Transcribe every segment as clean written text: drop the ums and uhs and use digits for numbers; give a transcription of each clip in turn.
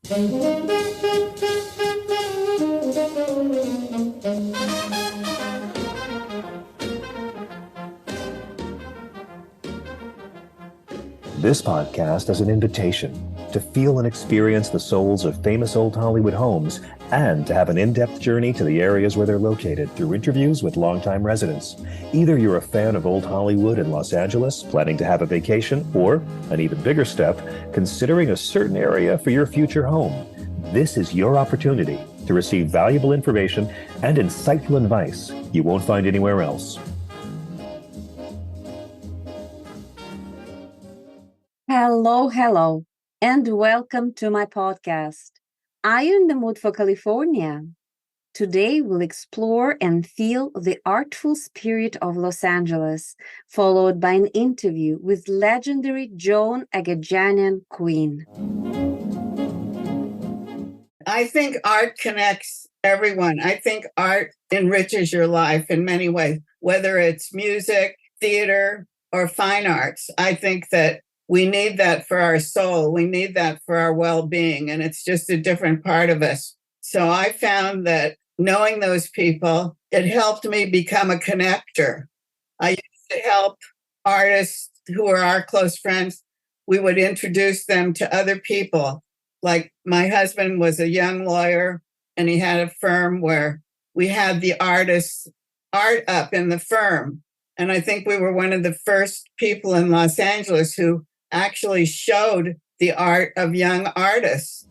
This podcast is an invitation to feel and experience the souls of famous old Hollywood homes and to have an in-depth journey to the areas where they're located through interviews with longtime residents. Either you're a fan of old Hollywood in Los Angeles, planning to have a vacation, or, an even bigger step, considering a certain area for your future home. This is your opportunity to receive valuable information and insightful advice you won't find anywhere else. Hello, and welcome to my podcast. Are you in the mood for California? Today, we'll explore and feel the artful spirit of Los Angeles, followed by an interview with legendary Joan Agajanian Quinn. I think art connects everyone. I think art enriches your life in many ways, whether it's music, theater, or fine arts. I think that we need that for our soul. We need that for our well-being, and it's just a different part of us. So I found that knowing those people, it helped me become a connector. I used to help artists who are our close friends. We would introduce them to other people. Like my husband was a young lawyer, and he had a firm where we had the artists' art up in the firm. And I think we were one of the first people in Los Angeles who actually showed the art of young artists.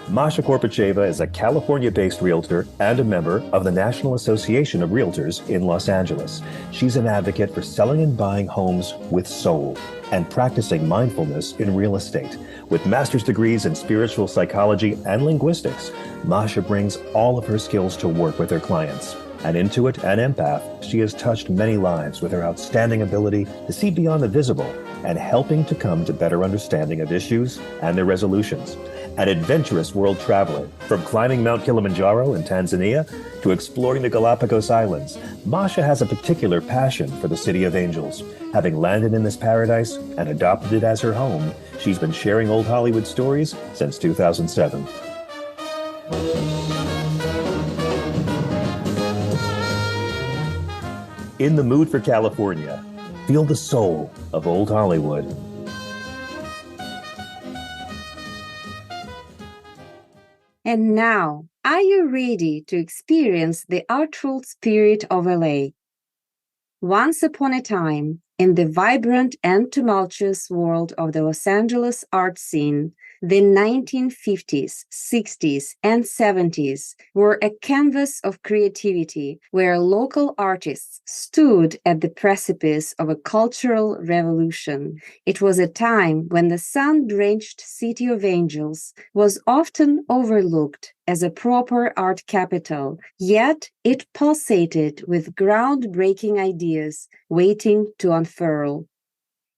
Masha Korpacheva is a California-based realtor and a member of the National Association of Realtors in Los Angeles. She's an advocate for selling and buying homes with soul and practicing mindfulness in real estate. With master's degrees in spiritual psychology and linguistics, Masha brings all of her skills to work with her clients. An intuit and empath, she has touched many lives with her outstanding ability to see beyond the visible and helping to come to better understanding of issues and their resolutions. An adventurous world traveler, from climbing Mount Kilimanjaro in Tanzania to exploring the Galapagos Islands, Masha has a particular passion for the City of Angels. Having landed in this paradise and adopted it as her home, she's been sharing old Hollywood stories since 2007. In the mood for California, feel the soul of old Hollywood. And now, are you ready to experience the artful spirit of LA? Once upon a time, in the vibrant and tumultuous world of the Los Angeles art scene, the 1950s, 60s, and 70s were a canvas of creativity where local artists stood at the precipice of a cultural revolution. It was a time when the sun-drenched City of Angels was often overlooked as a proper art capital, yet it pulsated with groundbreaking ideas waiting to unfurl.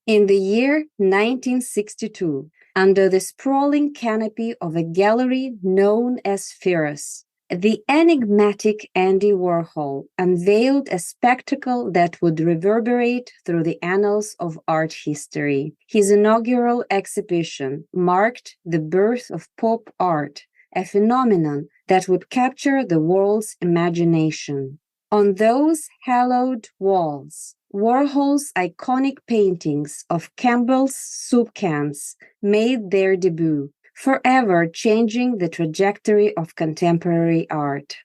In the year 1962, under the sprawling canopy of a gallery known as Hearst, the enigmatic Andy Warhol unveiled a spectacle that would reverberate through the annals of art history. His inaugural exhibition marked the birth of pop art, a phenomenon that would capture the world's imagination. On those hallowed walls, Warhol's iconic paintings of Campbell's soup cans made their debut, forever changing the trajectory of contemporary art.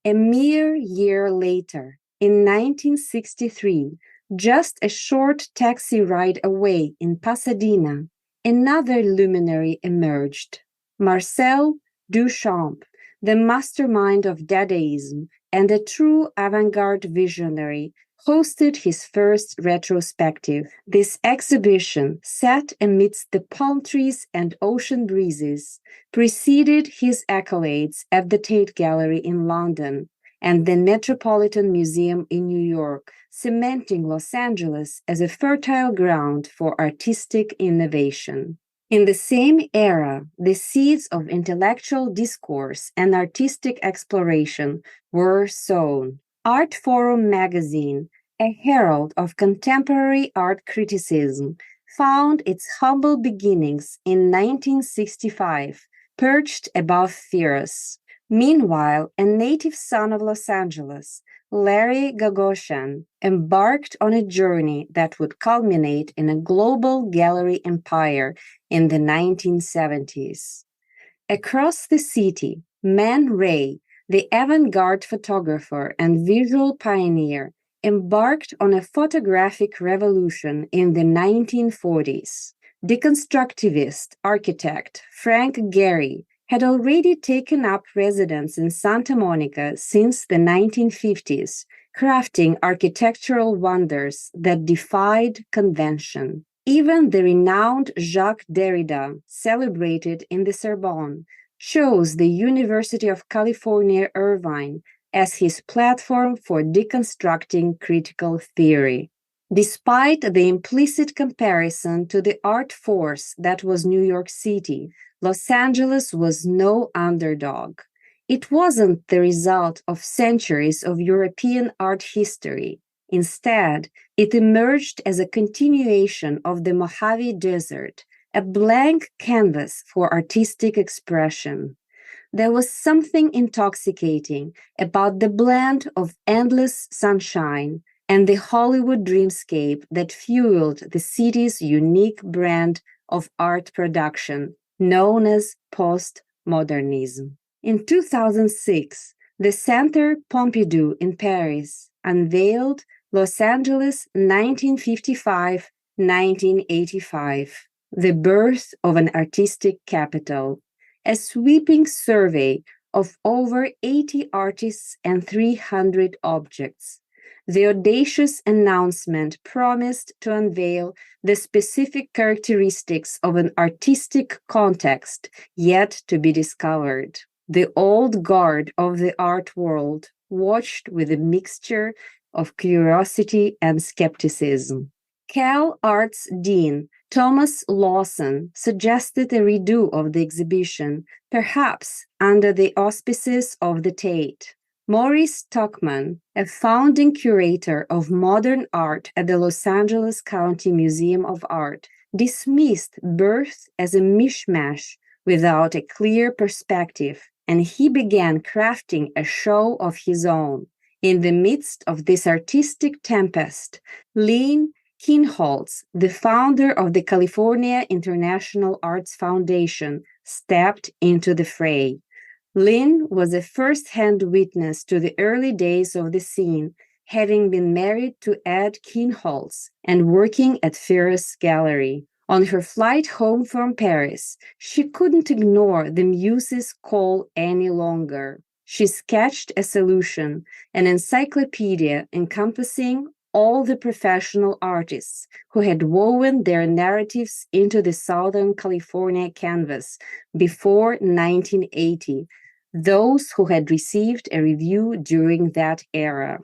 A mere year later, in 1963, just a short taxi ride away in Pasadena, another luminary emerged. Marcel Duchamp, the mastermind of Dadaism and a true avant-garde visionary, hosted his first retrospective. This exhibition, set amidst the palm trees and ocean breezes, preceded his accolades at the Tate Gallery in London and the Metropolitan Museum in New York, cementing Los Angeles as a fertile ground for artistic innovation. In the same era, the seeds of intellectual discourse and artistic exploration were sown. Art Forum magazine, a herald of contemporary art criticism, found its humble beginnings in 1965, perched above Hearst. Meanwhile, a native son of Los Angeles, Larry Gagosian, embarked on a journey that would culminate in a global gallery empire in the 1970s. Across the city, Man Ray, the avant-garde photographer and visual pioneer, embarked on a photographic revolution in the 1940s. Deconstructivist architect Frank Gehry had already taken up residence in Santa Monica since the 1950s, crafting architectural wonders that defied convention. Even the renowned Jacques Derrida, celebrated in the Sorbonne, chose the University of California, Irvine as his platform for deconstructing critical theory. Despite the implicit comparison to the art force that was New York City, Los Angeles was no underdog. It wasn't the result of centuries of European art history. Instead, it emerged as a continuation of the Mojave Desert, a blank canvas for artistic expression. There was something intoxicating about the blend of endless sunshine and the Hollywood dreamscape that fueled the city's unique brand of art production, known as postmodernism. In 2006, the Centre Pompidou in Paris unveiled Los Angeles 1955-1985, the birth of an artistic capital, a sweeping survey of over 80 artists and 300 objects. The audacious announcement promised to unveil the specific characteristics of an artistic context yet to be discovered. The old guard of the art world watched with a mixture of curiosity and skepticism. Cal Arts Dean Thomas Lawson suggested a redo of the exhibition, perhaps under the auspices of the Tate. Maurice Tuckman, a founding curator of modern art at the Los Angeles County Museum of Art, dismissed birth as a mishmash without a clear perspective, and he began crafting a show of his own. In the midst of this artistic tempest, Lynn Kienholz, the founder of the California International Arts Foundation, stepped into the fray. Lynn was a first-hand witness to the early days of the scene, having been married to Ed Kienholz and working at Hearst Gallery. On her flight home from Paris, she couldn't ignore the muse's call any longer. She sketched a solution, an encyclopedia encompassing all the professional artists who had woven their narratives into the Southern California canvas before 1980, those who had received a review during that era.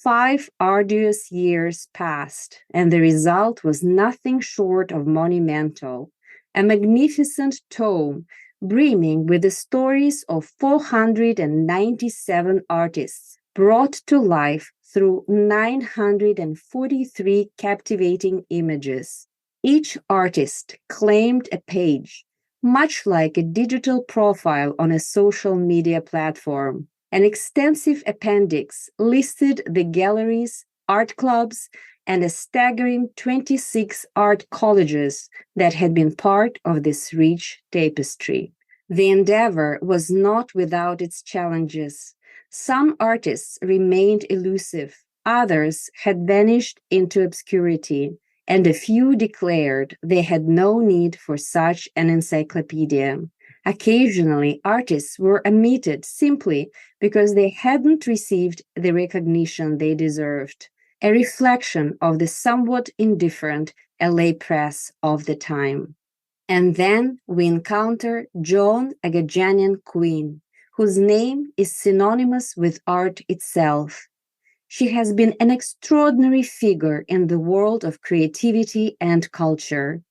5 arduous years passed, and the result was nothing short of monumental, a magnificent tome brimming with the stories of 497 artists brought to life through 943 captivating images. Each artist claimed a page, much like a digital profile on a social media platform. An extensive appendix listed the galleries, art clubs, and a staggering 26 art colleges that had been part of this rich tapestry. The endeavor was not without its challenges. Some artists remained elusive, others had vanished into obscurity, and a few declared they had no need for such an encyclopedia. Occasionally, artists were omitted simply because they hadn't received the recognition they deserved, a reflection of the somewhat indifferent LA press of the time. And then we encounter Joan Agajanian Quinn, whose name is synonymous with art itself. She has been an extraordinary figure in the world of creativity and culture.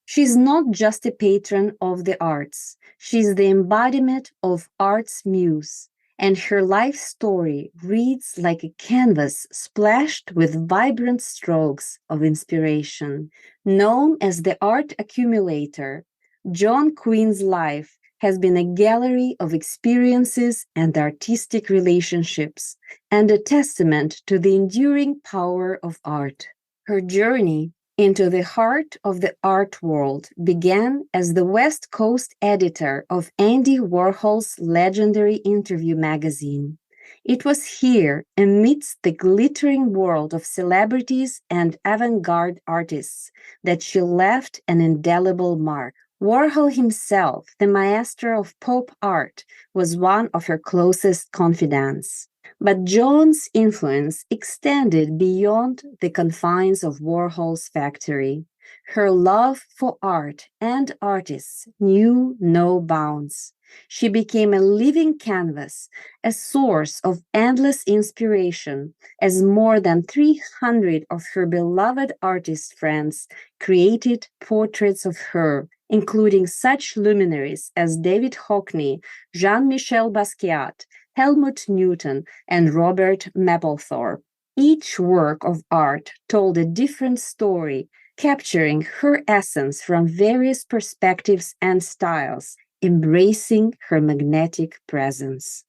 She's not just a patron of the arts. She's the embodiment of art's muse, and her life story reads like a canvas splashed with vibrant strokes of inspiration. Known as the art accumulator, Joan Quinn's life has been a gallery of experiences and artistic relationships, and a testament to the enduring power of art. Her journey into the heart of the art world began as the West Coast editor of Andy Warhol's legendary Interview magazine. It was here, amidst the glittering world of celebrities and avant-garde artists, that she left an indelible mark. Warhol himself, the maestro of pop art, was one of her closest confidants. But Joan's influence extended beyond the confines of Warhol's factory. Her love for art and artists knew no bounds. She became a living canvas, a source of endless inspiration, as more than 300 of her beloved artist friends created portraits of her, including such luminaries as David Hockney, Jean-Michel Basquiat, Helmut Newton, and Robert Mapplethorpe. Each work of art told a different story, capturing her essence from various perspectives and styles, embracing her magnetic presence.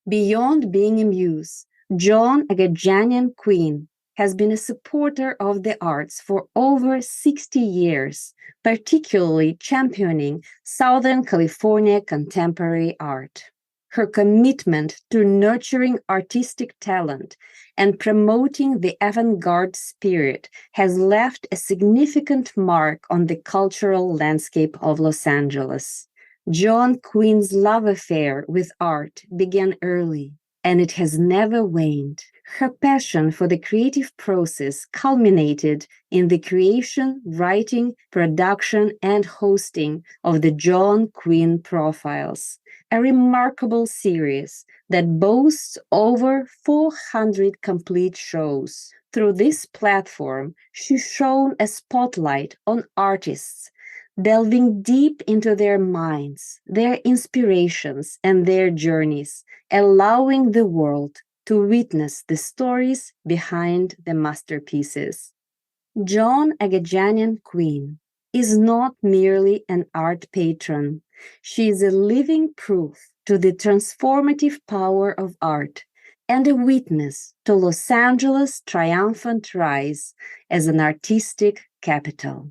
Beyond being a muse, Joan Agajanian Quinn has been a supporter of the arts for over 60 years, particularly championing Southern California contemporary art. Her commitment to nurturing artistic talent and promoting the avant-garde spirit has left a significant mark on the cultural landscape of Los Angeles. Joan Quinn's love affair with art began early, and it has never waned. Her passion for the creative process culminated in the creation, writing, production, and hosting of the Joan Quinn Profiles, a remarkable series that boasts over 400 complete shows. Through this platform, she shone a spotlight on artists, delving deep into their minds, their inspirations, and their journeys, allowing the world to witness the stories behind the masterpieces. Joan Agajanian Quinn is not merely an art patron. She is a living proof to the transformative power of art and a witness to Los Angeles' triumphant rise as an artistic capital.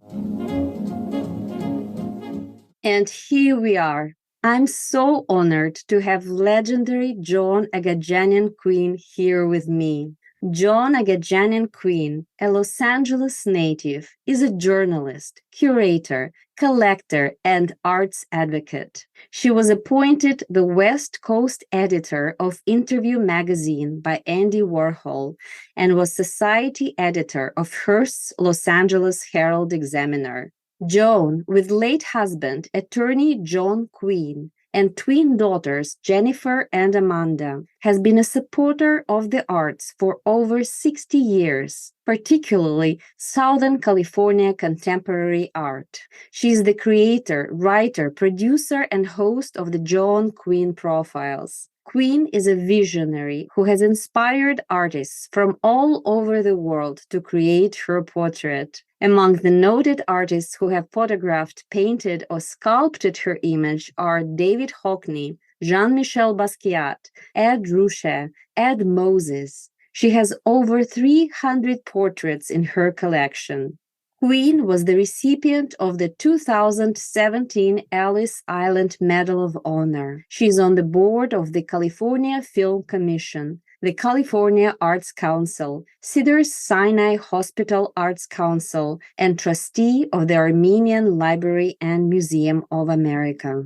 And here we are. I'm so honored to have legendary Joan Agajanian Quinn here with me. Joan Agajanian Quinn, a Los Angeles native, is a journalist, curator, collector, and arts advocate. She was appointed the West Coast editor of Interview magazine by Andy Warhol and was society editor of Hearst's Los Angeles Herald Examiner. Joan, with late husband, attorney Joan Quinn, and twin daughters Jennifer and Amanda, has been a supporter of the arts for over 60 years, particularly Southern California contemporary art. She is the creator, writer, producer, and host of the Joan Quinn Profiles. Quinn is a visionary who has inspired artists from all over the world to create her portrait. Among the noted artists who have photographed, painted, or sculpted her image are David Hockney, Jean-Michel Basquiat, Ed Ruscha, Ed Moses. She has over 300 portraits in her collection. Quinn was the recipient of the 2017 Ellis Island Medal of Honor. She is on the board of the California Film Commission, the California Arts Council, Cedars-Sinai Hospital Arts Council, and trustee of the Armenian Library and Museum of America.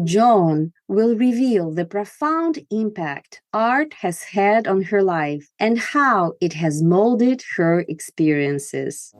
Joan will reveal the profound impact art has had on her life and how it has molded her experiences.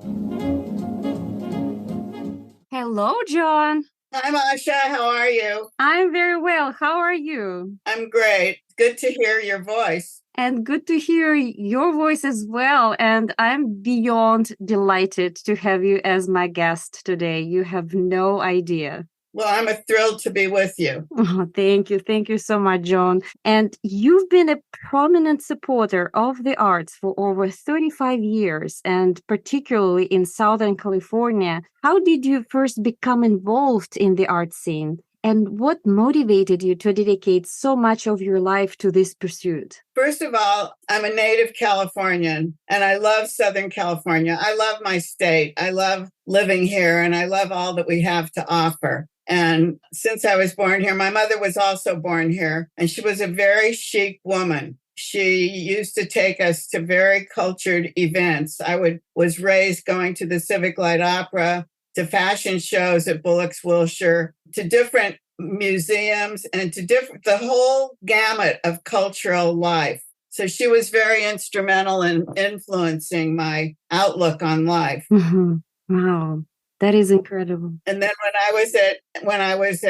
Hello, Joan. Hi, Masha. How are you? I'm very well. How are you? I'm great. Good to hear your voice. And good to hear your voice as well. And I'm beyond delighted to have you as my guest today. You have no idea. Well, I'm thrilled to be with you. Oh, thank you. Thank you so much, Joan. And you've been a prominent supporter of the arts for over 35 years, and particularly in Southern California. How did you first become involved in the art scene? And what motivated you to dedicate so much of your life to this pursuit? First of all, I'm a native Californian and I love Southern California. I love my state. I love living here and I love all that we have to offer. And since I was born here, my mother was also born here, and she was a very chic woman. She used to take us to very cultured events. I was raised going to the Civic Light Opera, to fashion shows at Bullock's Wilshire, to different museums, and to the whole gamut of cultural life. So she was very instrumental in influencing my outlook on life. Mm-hmm. Wow. That is incredible. And then when I was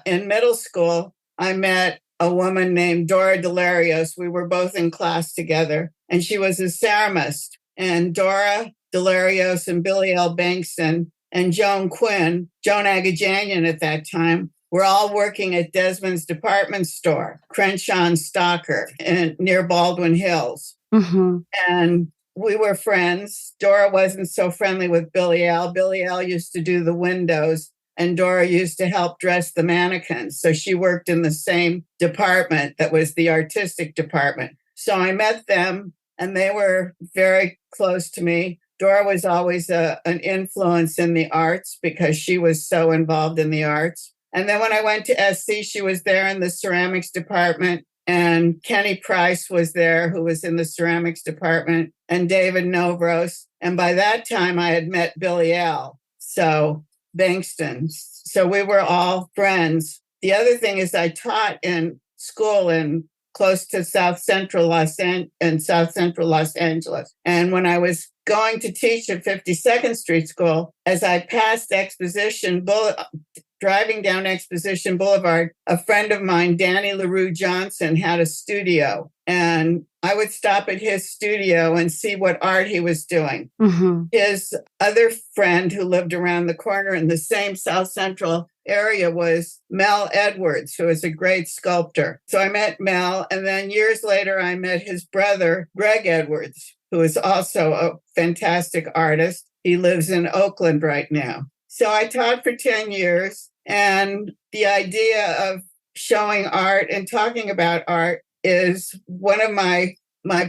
in middle school, I met a woman named Dora Delarios. We were both in class together, and she was a ceramist. And Dora Delarios and Billy L. Bankston and Joan Quinn, Joan Agajanian at that time, were all working at Desmond's department store, Crenshaw and Stocker, near Baldwin Hills. Mm-hmm. And we were friends. Dora wasn't so friendly with Billy L. Billy L. used to do the windows, and Dora used to help dress the mannequins. So she worked in the same department that was the artistic department. So I met them, and they were very close to me. Dora was always an influence in the arts because she was so involved in the arts. And then when I went to SC, she was there in the ceramics department. And Kenny Price was there, who was in the ceramics department, and David Novros. And by that time, I had met Billy L. So Bankston. So we were all friends. The other thing is I taught in school in close to South Central Los Angeles. And when I was going to teach at 52nd Street School, as I passed driving down Exposition Boulevard, a friend of mine, Danny LaRue Johnson, had a studio. And I would stop at his studio and see what art he was doing. Mm-hmm. His other friend who lived around the corner in the same South Central area was Mel Edwards, who is a great sculptor. So I met Mel, and then years later, I met his brother, Greg Edwards, who is also a fantastic artist. He lives in Oakland right now. So I taught for 10 years, and the idea of showing art and talking about art is one of my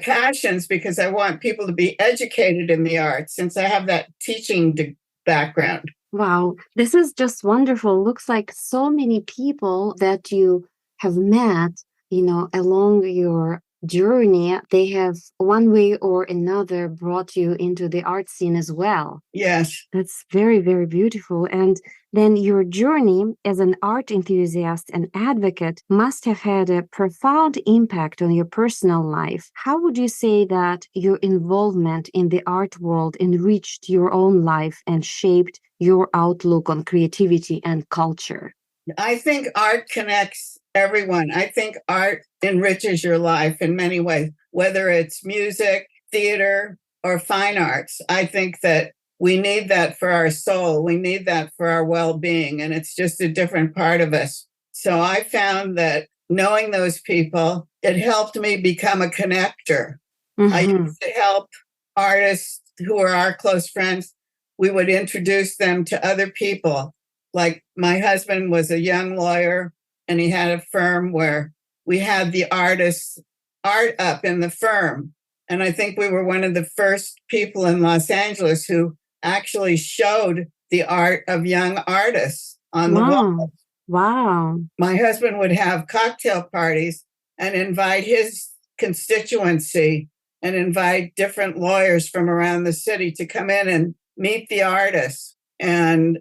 passions, because I want people to be educated in the arts since I have that teaching background. Wow, this is just wonderful. Looks like so many people that you have met, along your journey, they have one way or another brought you into the art scene as well. Yes. That's very, very beautiful. And then your journey as an art enthusiast and advocate must have had a profound impact on your personal life. How would you say that your involvement in the art world enriched your own life and shaped your outlook on creativity and culture? I think art connects everyone. I think art enriches your life in many ways, whether it's music, theater, or fine arts. I think that we need that for our soul. We need that for our well-being, and it's just a different part of us. So I found that knowing those people, it helped me become a connector. Mm-hmm. I used to help artists who are our close friends. We would introduce them to other people. Like my husband was a young lawyer, and he had a firm where we had the artists' art up in the firm. And I think we were one of the first people in Los Angeles who actually showed the art of young artists on the wall. Wow. My husband would have cocktail parties and invite his constituency and invite different lawyers from around the city to come in and meet the artists and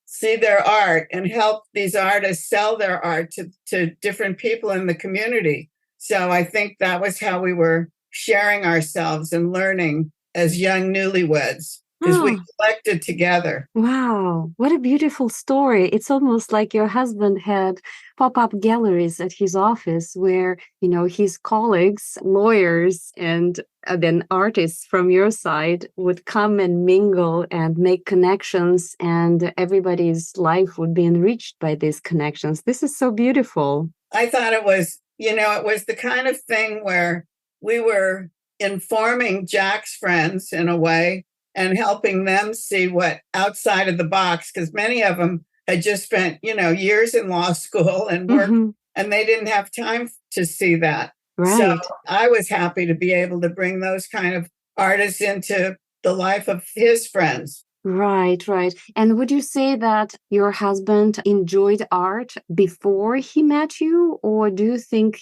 see their art and help these artists sell their art to different people in the community. So I think that was how we were sharing ourselves and learning as young newlyweds. because we Oh, collected together. wow. What a beautiful story. It's almost like your husband had pop-up galleries at his office where, his colleagues, lawyers, and then artists from your side would come and mingle and make connections, and everybody's life would be enriched by these connections. This is so beautiful. I thought it was, it was the kind of thing where we were informing Jack's friends in a way and helping them see what outside of the box, because many of them had just spent, years in law school and worked, and they didn't have time to see that. Right. So I was happy to be able to bring those kind of artists into the life of his friends. Right, right. And would you say that your husband enjoyed art before he met you, or do you think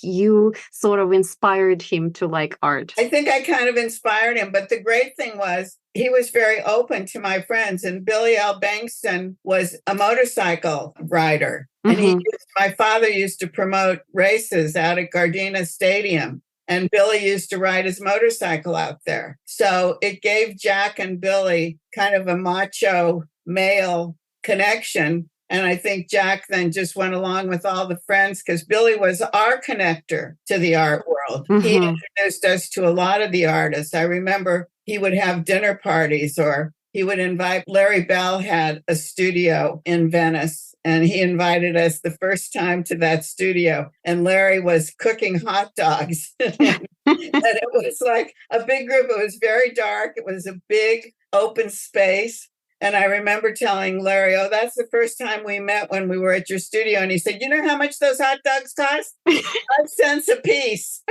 you sort of inspired him to like art? I think I kind of inspired him, but the great thing was he was very open to my friends. And Billy L. Bankston was a motorcycle rider. And my father used to promote races out at Gardena Stadium. And Billy used to ride his motorcycle out there. So it gave Jack and Billy kind of a macho male connection. And I think Jack then just went along with all the friends because Billy was our connector to the art world. He introduced us to a lot of the artists. I remember he would have dinner parties, or he would invite, Larry Bell had a studio in Venice, and he invited us the first time to that studio. And Larry was cooking hot dogs. And it was like a big group. It was very dark. It was a big open space. And I remember telling Larry, oh, that's the first time we met when we were at your studio. And he said, you know how much those hot dogs cost? 5 cents a piece.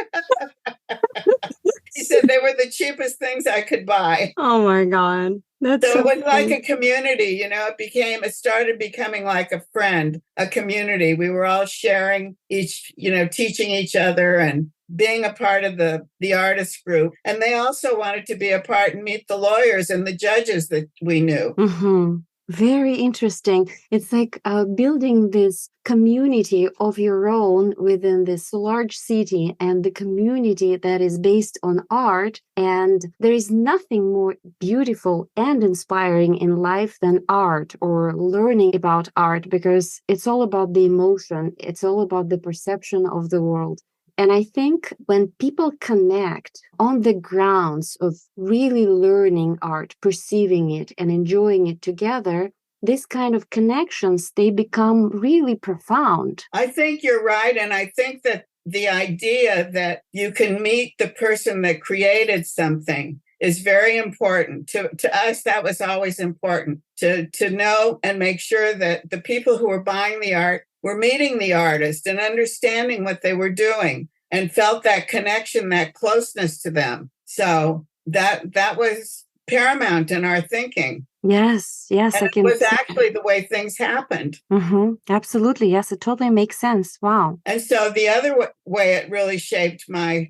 He said they were the cheapest things I could buy. Oh my God. That's so it was like a community, it started becoming like a friend, a community. We were all sharing teaching each other and being a part of the artist group. And they also wanted to be a part and meet the lawyers and the judges that we knew. Very interesting. It's like building this community of your own within this large city, and the community that is based on art. And there is nothing more beautiful and inspiring in life than art, or learning about art, because it's all about the emotion. It's all about the perception of the world. And I think when people connect on the grounds of really learning art, perceiving it, and enjoying it together, this kind of connections, they become really profound. I think you're right. And I think that the idea that you can meet the person that created something is very important. To us, that was always important, to know and make sure that the people who were buying the art were meeting the artist and understanding what they were doing and felt that connection, that closeness to them. So that was paramount in our thinking. Yes, and it was actually the way things happened. Absolutely. Yes, it totally makes sense. Wow. And so the other way it really shaped my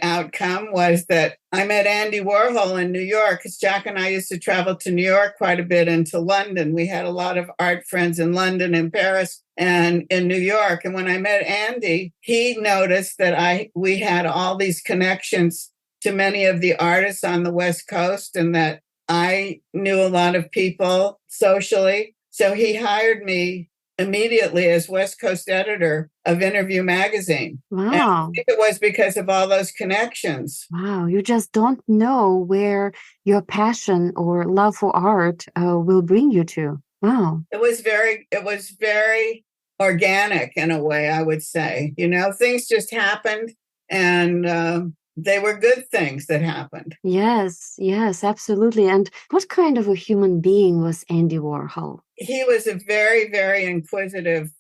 outcome was that I met Andy Warhol in New York, because Jack and I used to travel to New York quite a bit, and to London. We had a lot of art friends in London and Paris and in New York. And when I met Andy, he noticed that we had all these connections to many of the artists on the West Coast, and that I knew a lot of people socially. So he hired me immediately as West Coast editor of Interview magazine. Wow. And I think it was because of all those connections. Wow. You just don't know where your passion or love for art will bring you to. Wow. It was very organic in a way, I would say. Things just happened, and they were good things that happened. Yes, absolutely. And what kind of a human being was Andy Warhol? He was a very, very inquisitive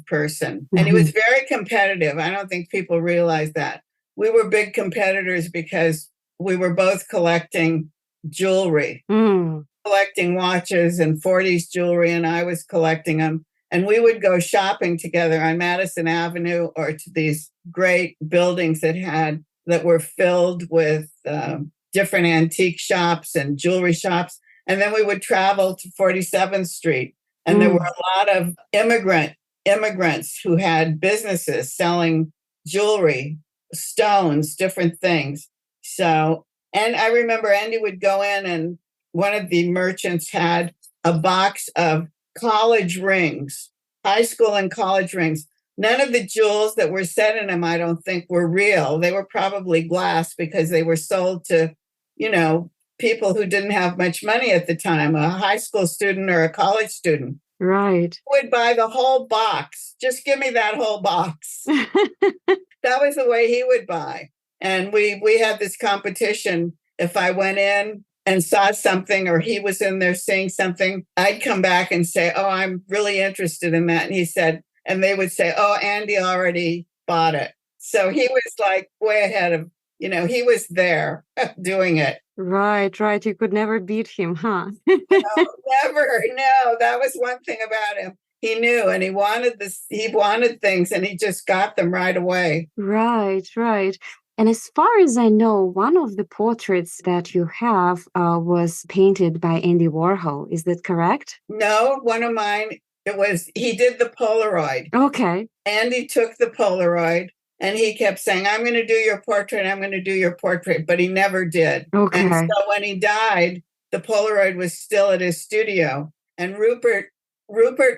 person. And he was very competitive. I don't think people realize that. We were big competitors because we were both collecting jewelry, collecting watches and 40s jewelry, and I was collecting them. And we would go shopping together on Madison Avenue, or to these great buildings that were filled with different antique shops and jewelry shops. And then we would travel to 47th Street. And there were a lot of immigrants who had businesses selling jewelry, stones, different things. So And I remember Andy would go in, and one of the merchants had a box of college rings, high school and college rings. None of the jewels that were set in them, I don't think, were real. They were probably glass because they were sold to, people who didn't have much money at the time, a high school student or a college student. Right. Would buy the whole box. Just give me that whole box. That was the way he would buy. And we had this competition. If I went in and saw something, or he was in there seeing something, I'd come back and say, oh, I'm really interested in that. And they would say, oh, Andy already bought it. So he was like way ahead of, he was there doing it. Right. You could never beat him, huh? No, never. No, that was one thing about him. He knew, and he wanted things, and he just got them right away. Right. And as far as I know, one of the portraits that you have was painted by Andy Warhol. Is that correct? No, one of mine, he did the Polaroid. Okay. Andy took the Polaroid, and he kept saying, I'm going to do your portrait. I'm going to do your portrait. But he never did. Okay. And so when he died, the Polaroid was still at his studio. And Rupert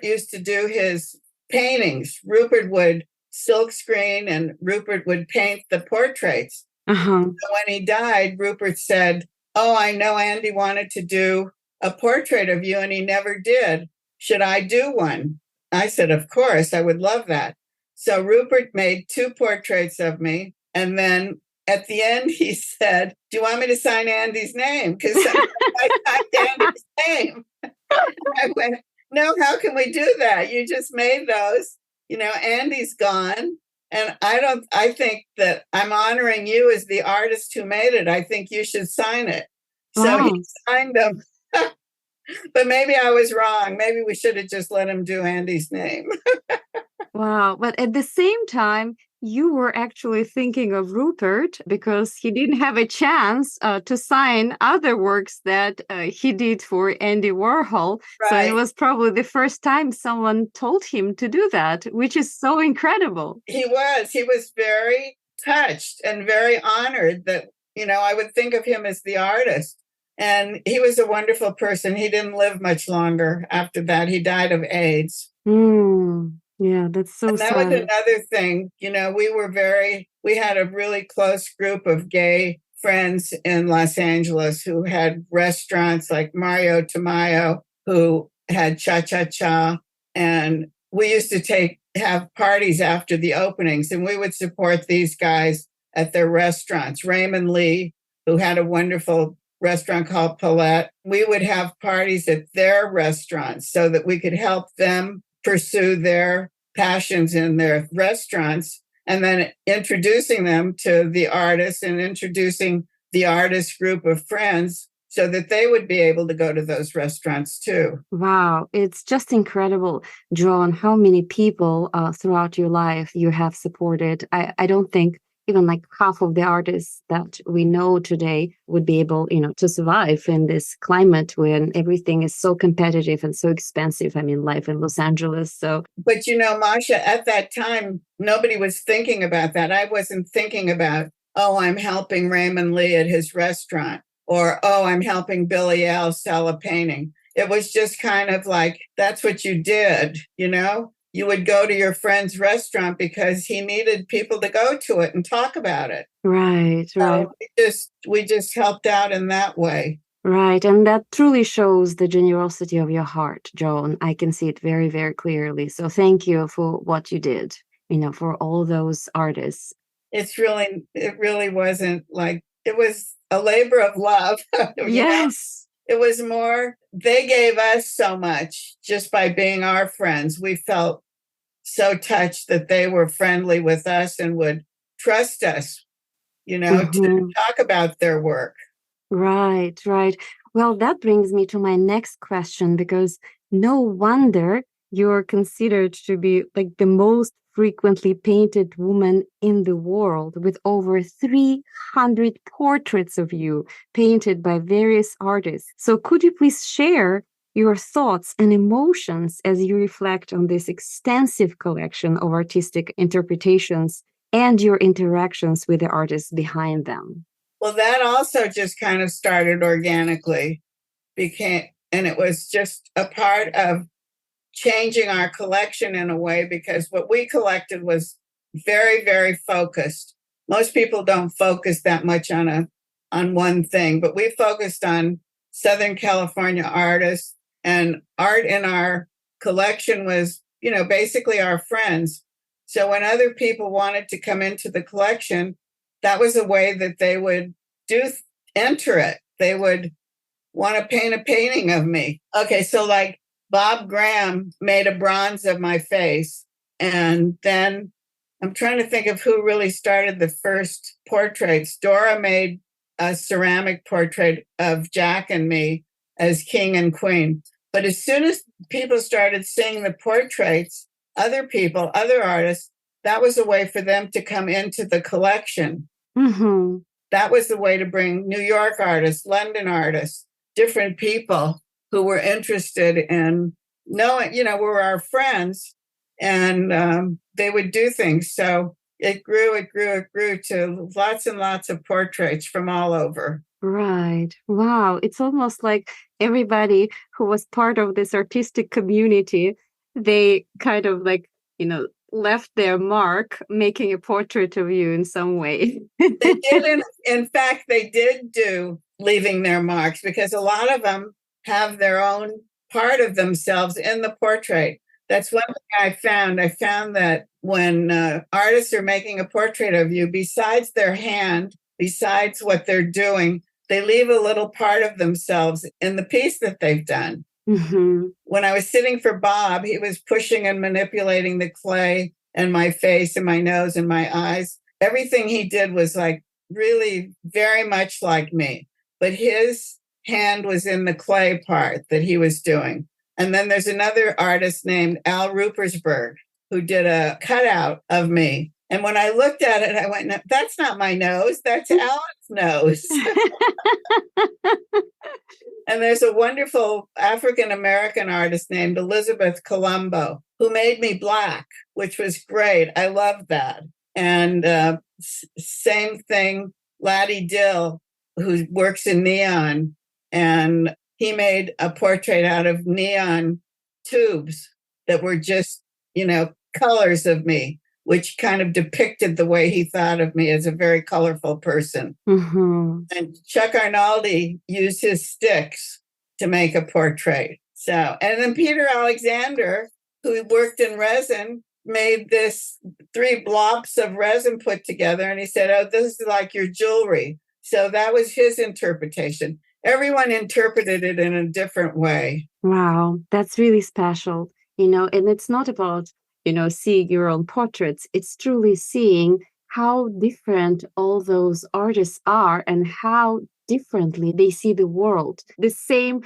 used to do his paintings. Rupert would silk screen, and Rupert would paint the portraits. Uh-huh. So when he died, Rupert said, oh, I know Andy wanted to do a portrait of you, and he never did. Should I do one? I said, of course, I would love that. So Rupert made 2 portraits of me. And then at the end, he said, do you want me to sign Andy's name? Because I signed Andy's name. I went, no, how can we do that? You just made those. Andy's gone. And I think that I'm honoring you as the artist who made it. I think you should sign it. So he signed them. But maybe I was wrong. Maybe we should have just let him do Andy's name. Wow. But at the same time, you were actually thinking of Rupert because he didn't have a chance to sign other works that he did for Andy Warhol. Right. So it was probably the first time someone told him to do that, which is so incredible. He was very touched and very honored that, I would think of him as the artist. And he was a wonderful person. He didn't live much longer after that. He died of AIDS. Yeah, that's so and that sad. was another thing. We had a really close group of gay friends in Los Angeles who had restaurants like Mario Tamayo, who had Cha Cha Cha. And we used to have parties after the openings, and we would support these guys at their restaurants. Raymond Lee, who had a wonderful restaurant called Paulette, we would have parties at their restaurants so that we could help them pursue their passions in their restaurants, and then introducing them to the artists and introducing the artist group of friends so that they would be able to go to those restaurants too. Wow, it's just incredible, Joan, how many people throughout your life you have supported. I don't think even like half of the artists that we know today would be able, to survive in this climate when everything is so competitive and so expensive. I mean, life in Los Angeles. So, but Masha, at that time, nobody was thinking about that. I wasn't thinking about, oh, I'm helping Raymond Lee at his restaurant, or, oh, I'm helping Billy L sell a painting. It was just kind of like, that's what you did, You would go to your friend's restaurant because he needed people to go to it and talk about it. Right. So we just helped out in that way. Right. And that truly shows the generosity of your heart, Joan. I can see it very, very clearly. So thank you for what you did, for all those artists. It really wasn't like, it was a labor of love. Yes. It was more, they gave us so much just by being our friends. We felt so touched that they were friendly with us and would trust us, to talk about their work. Right. Well, that brings me to my next question, because no wonder you're considered to be like the most frequently painted woman in the world, with over 300 portraits of you painted by various artists. So could you please share your thoughts and emotions as you reflect on this extensive collection of artistic interpretations and your interactions with the artists behind them? Well, that also just kind of started organically, and it was just a part of changing our collection in a way, because what we collected was very, very focused. Most people don't focus that much on one thing, but we focused on Southern California artists, and art in our collection was, basically our friends. So when other people wanted to come into the collection, that was a way that they would enter it. They would want to paint a painting of me. Okay, so like Bob Graham made a bronze of my face. And then I'm trying to think of who really started the first portraits. Dora made a ceramic portrait of Jack and me as king and queen. But as soon as people started seeing the portraits, other people, other artists, that was a way for them to come into the collection. Mm-hmm. That was the way to bring New York artists, London artists, different people who were interested in knowing, were our friends, and they would do things. So it grew to lots and lots of portraits from all over. Right. Wow. It's almost like everybody who was part of this artistic community, they kind of like, left their mark making a portrait of you in some way. They did. In fact, they did do leaving their marks, because a lot of them have their own part of themselves in the portrait. That's one thing I found. I found that when artists are making a portrait of you, besides their hand, besides what they're doing, they leave a little part of themselves in the piece that they've done. Mm-hmm. When I was sitting for Bob, he was pushing and manipulating the clay and my face and my nose and my eyes. Everything he did was like really very much like me, but his hand was in the clay part that he was doing. And then there's another artist named Al Rupersberg who did a cutout of me. And when I looked at it, I went, no, that's not my nose. That's Al's nose. And there's a wonderful African-American artist named Elizabeth Colombo who made me black, which was great. I loved that. And same thing, Laddie Dill, who works in neon. And he made a portrait out of neon tubes that were just, colors of me, which kind of depicted the way he thought of me as a very colorful person. Mm-hmm. And Chuck Arnaldi used his sticks to make a portrait. So, and then Peter Alexander, who worked in resin, made this 3 blobs of resin put together. And he said, oh, this is like your jewelry. So that was his interpretation. Everyone interpreted it in a different way. Wow, that's really special. And it's not about, seeing your own portraits. It's truly seeing how different all those artists are and how differently they see the world. The same,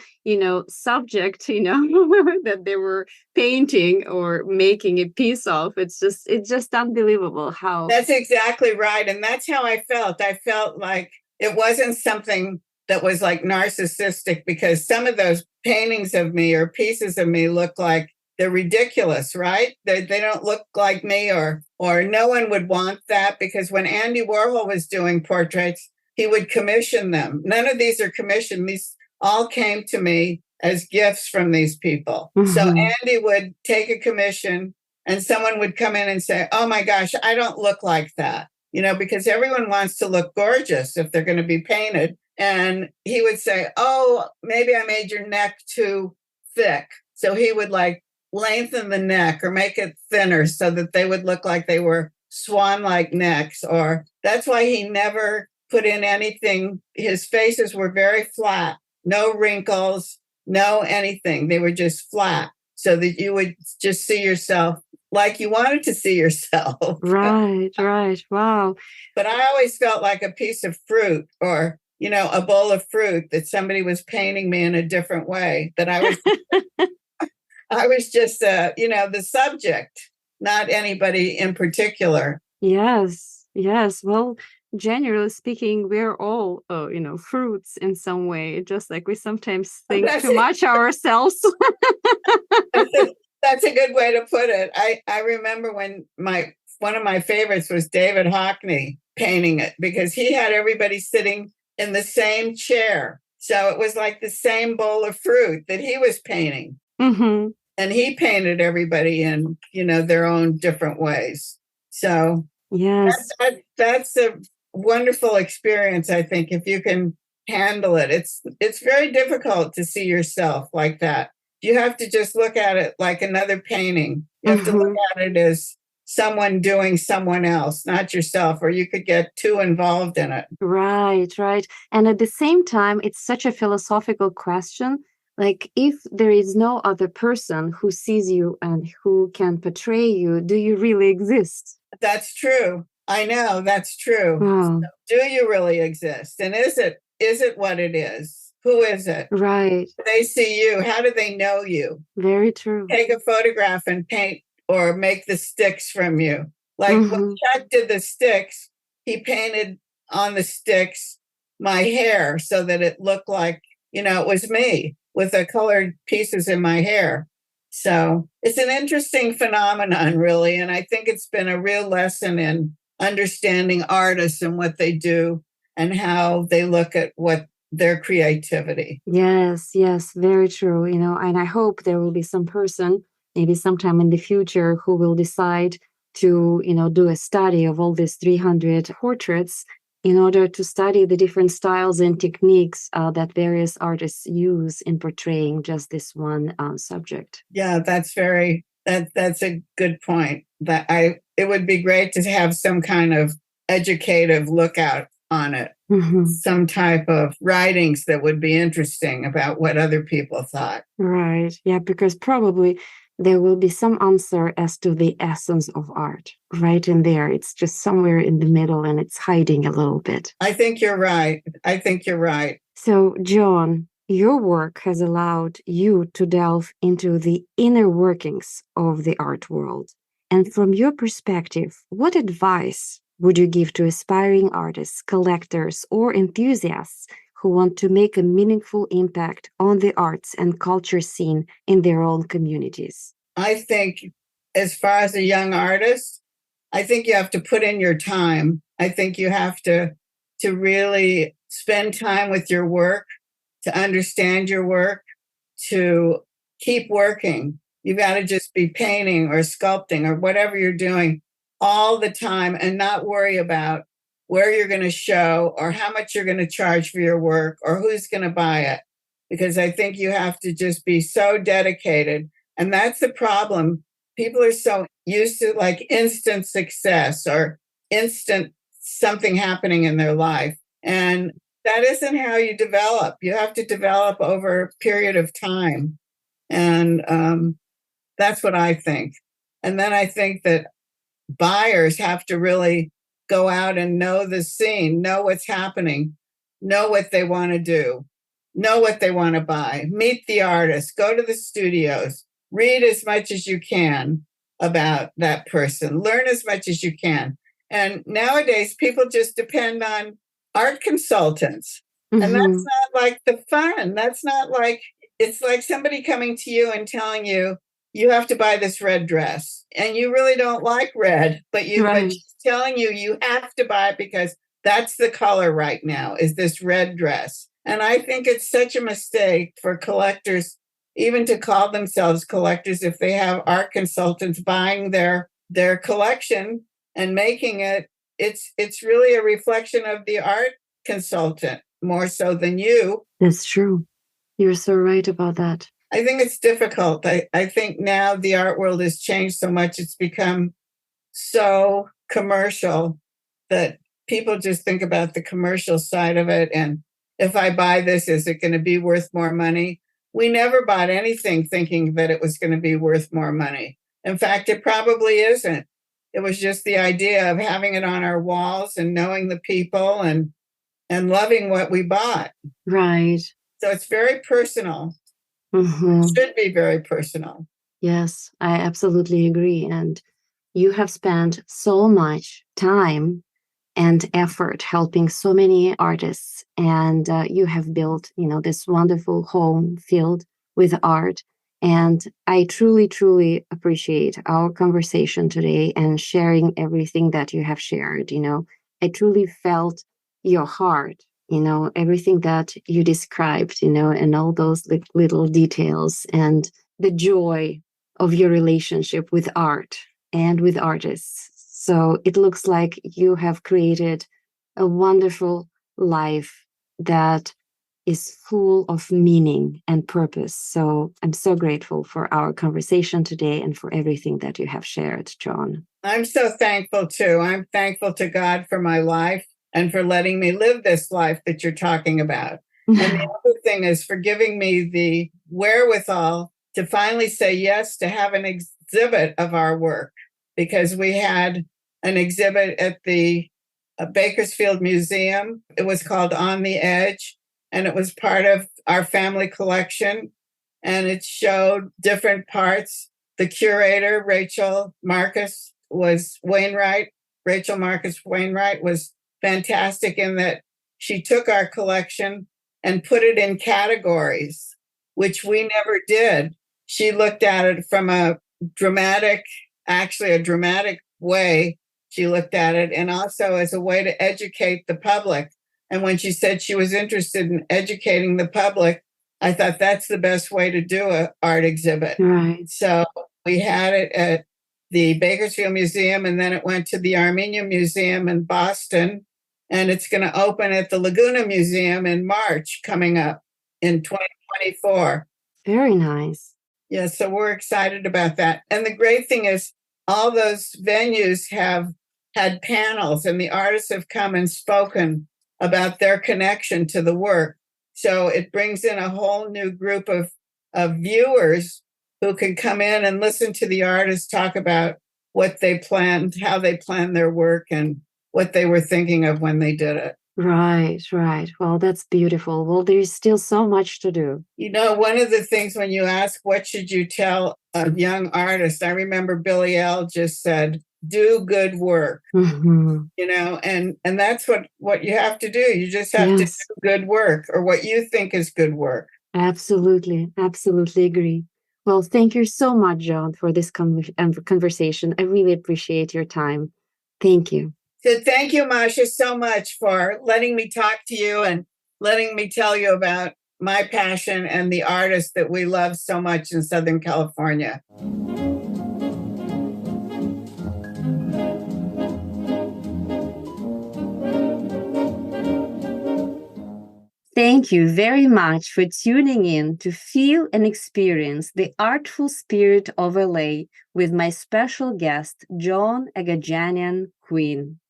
subject, that they were painting or making a piece of. It's just unbelievable how. That's exactly right. And that's how I felt. I felt like it wasn't something that was like narcissistic, because some of those paintings of me or pieces of me look like they're ridiculous, right? They don't look like me, or no one would want that, because when Andy Warhol was doing portraits, he would commission them. None of these are commissioned. These all came to me as gifts from these people. Mm-hmm. So Andy would take a commission and someone would come in and say, oh my gosh, I don't look like that, because everyone wants to look gorgeous if they're going to be painted. And he would say, oh, maybe I made your neck too thick. So he would like lengthen the neck or make it thinner so that they would look like they were swan-like necks. Or that's why he never put in anything. His faces were very flat, no wrinkles, no anything. They were just flat so that you would just see yourself like you wanted to see yourself. Right. Wow. But I always felt like a piece of fruit, or a bowl of fruit that somebody was painting me in a different way, that I was I was just, the subject, not anybody in particular. Yes. Well, generally speaking, we're all, fruits in some way, just like we sometimes think too much ourselves. That's a good way to put it. I remember when one of my favorites was David Hockney painting it because he had everybody sitting in the same chair. So it was like the same bowl of fruit that he was painting. Mm-hmm. And he painted everybody in, their own different ways. So Yes. that's a wonderful experience, I think, if you can handle it. It's very difficult to see yourself like that. You have to just look at it like another painting. You have to look at it as someone doing someone else, not yourself, or you could get too involved in it. Right. And at the same time, it's such a philosophical question. Like, if there is no other person who sees you and who can portray you, do you really exist? That's true. I know, that's true. Wow. So, do you really exist? And is it what it is? Who is it? Right. They see you. How do they know you? Very true. Take a photograph and paint or make the sticks from you. Like when Chuck did the sticks, he painted on the sticks my hair so that it looked like, it was me with the colored pieces in my hair. So it's an interesting phenomenon, really. And I think it's been a real lesson in understanding artists and what they do and how they look at what their creativity. Yes, very true. And I hope there will be some person, maybe sometime in the future, who will decide to, do a study of all these 300 portraits in order to study the different styles and techniques that various artists use in portraying just this one subject. Yeah, that's a good point. It would be great to have some kind of educative lookout on it. Some type of writings that would be interesting about what other people thought. Right. Yeah, because probably there will be some answer as to the essence of art right in there. It's just somewhere in the middle and it's hiding a little bit. I think you're right. So, Joan, your work has allowed you to delve into the inner workings of the art world. And from your perspective, what advice would you give to aspiring artists, collectors, or enthusiasts who want to make a meaningful impact on the arts and culture scene in their own communities? I think as far as a young artist, I think you have to put in your time. I think you have to really spend time with your work, to understand your work, to keep working. You've got to just be painting or sculpting or whatever you're doing all the time and not worry about where you're going to show or how much you're going to charge for your work or who's going to buy it. Because I think you have to just be so dedicated. And that's the problem. People are so used to like instant success or instant something happening in their life. And that isn't how you develop. You have to develop over a period of time. And that's what I think. And then I think that buyers have to really go out and know the scene, know what's happening, know what they want to do, know what they want to buy, meet the artist, go to the studios, read as much as you can about that person, learn as much as you can. And nowadays, people just depend on art consultants. And that's not like the fun. That's not like, it's like somebody coming to you and telling you, you have to buy this red dress. And you really don't like red, but she's telling you, you have to buy it because that's the color right now, is this red dress. And I think it's such a mistake for collectors, even to call themselves collectors, if they have art consultants buying their collection and making it. It's really a reflection of the art consultant more so than you. That's true. You're so right about that. I think it's difficult. I think now the art world has changed so much. It's become so commercial that people just think about the commercial side of it. And if I buy this, is it going to be worth more money? We never bought anything thinking that it was going to be worth more money. In fact, it probably isn't. It was just the idea of having it on our walls and knowing the people and loving what we bought. Right. So it's very personal. It should be very personal. Yes, I absolutely agree. And you have spent so much time and effort helping so many artists. And you have built, this wonderful home filled with art. And I truly, truly appreciate our conversation today and sharing everything that you have shared, I truly felt your heart, everything that you described, and all those little details and the joy of your relationship with art and with artists. So it looks like you have created a wonderful life that is full of meaning and purpose. So I'm so grateful for our conversation today and for everything that you have shared, Joan. I'm so thankful too. I'm thankful to God for my life and for letting me live this life that you're talking about. And the other thing is for giving me the wherewithal to finally say yes to have an exhibit of our work, because we had an exhibit at the Bakersfield Museum. It was called On the Edge, and it was part of our family collection, and it showed different parts. The curator, Rachel Marcus Wainwright was fantastic in that she took our collection and put it in categories, which we never did. She looked at it from a dramatic way. She looked at it, and also as a way to educate the public. And when she said she was interested in educating the public, I thought that's the best way to do an art exhibit. Right. So we had it at the Bakersfield Museum, and then it went to the Armenian Museum in Boston, and it's going to open at the Laguna Museum in March coming up in 2024. Very nice. Yeah, so we're excited about that. And the great thing is all those venues have had panels, and the artists have come and spoken about their connection to the work. So it brings in a whole new group of viewers who can come in and listen to the artists talk about what they planned, how they planned their work, and what they were thinking of when they did it. Right. Well, that's beautiful. Well, there's still so much to do. One of the things when you ask, what should you tell a young artist? I remember Billy L. just said, do good work, and that's what you have to do. You just have to do good work, or what you think is good work. Absolutely agree. Well, thank you so much, Joan, for this conversation. I really appreciate your time. Thank you. So thank you, Masha, so much for letting me talk to you and letting me tell you about my passion and the artists that we love so much in Southern California. Thank you very much for tuning in to feel and experience the artful spirit of LA with my special guest, Joan Agajanian Quinn.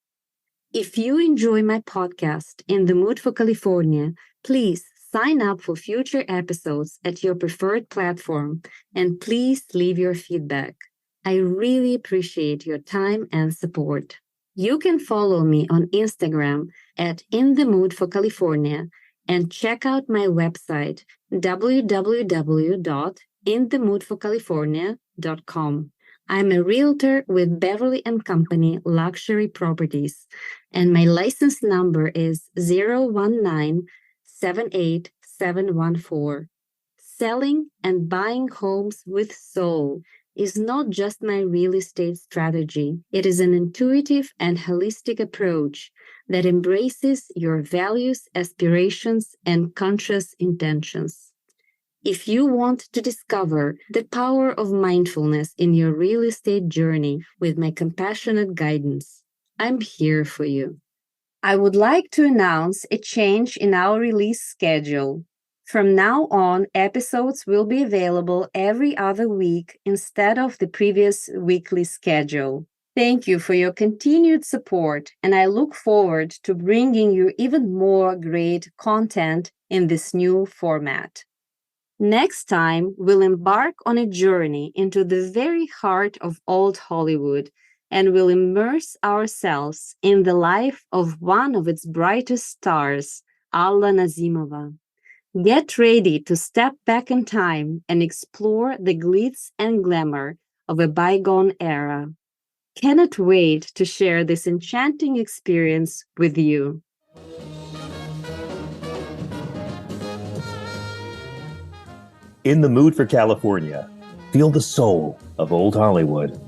If you enjoy my podcast, In the Mood for California, please sign up for future episodes at your preferred platform, and please leave your feedback. I really appreciate your time and support. You can follow me on Instagram at In the Mood for California, and check out my website, www.inthemoodforcalifornia.com. I'm a realtor with Beverly & Company Luxury Properties, and my license number is 019-78714. Selling and buying homes with soul is not just my real estate strategy. It is an intuitive and holistic approach that embraces your values, aspirations, and conscious intentions. If you want to discover the power of mindfulness in your real estate journey with my compassionate guidance, I'm here for you. I would like to announce a change in our release schedule. From now on, episodes will be available every other week instead of the previous weekly schedule. Thank you for your continued support, and I look forward to bringing you even more great content in this new format. Next time, we'll embark on a journey into the very heart of old Hollywood, and we'll immerse ourselves in the life of one of its brightest stars, Alla Nazimova. Get ready to step back in time and explore the glitz and glamour of a bygone era. Cannot wait to share this enchanting experience with you. In the Mood for California, feel the soul of old Hollywood.